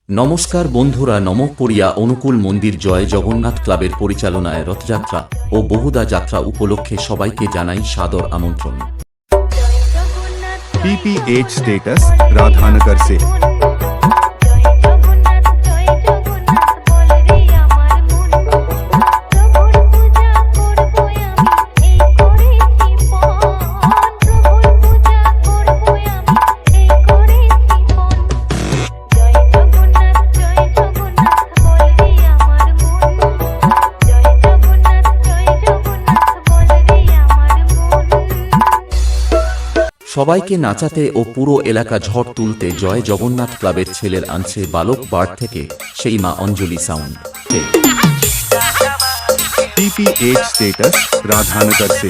নমস্কার বন্ধুরা, নমঃপরিয়া অনুকূল মন্দির জয় জগন্নাথ ক্লাবের পরিচালনায় রথযাত্রা ও বহুদা যাত্রা উপলক্ষে সবাইকে জানাই সাদর আমন্ত্রণ। PPH स्टेटस राधानगर से। সবাইকে নাচাতে ও পুরো এলাকা ঝড় তুলতে জয় জগন্নাথ ক্লাবের ছেলের আনছে বালক বার্ড থেকে সেই মা অঞ্জলি সাউন্ড। PPH स्टेटस राधानगर से।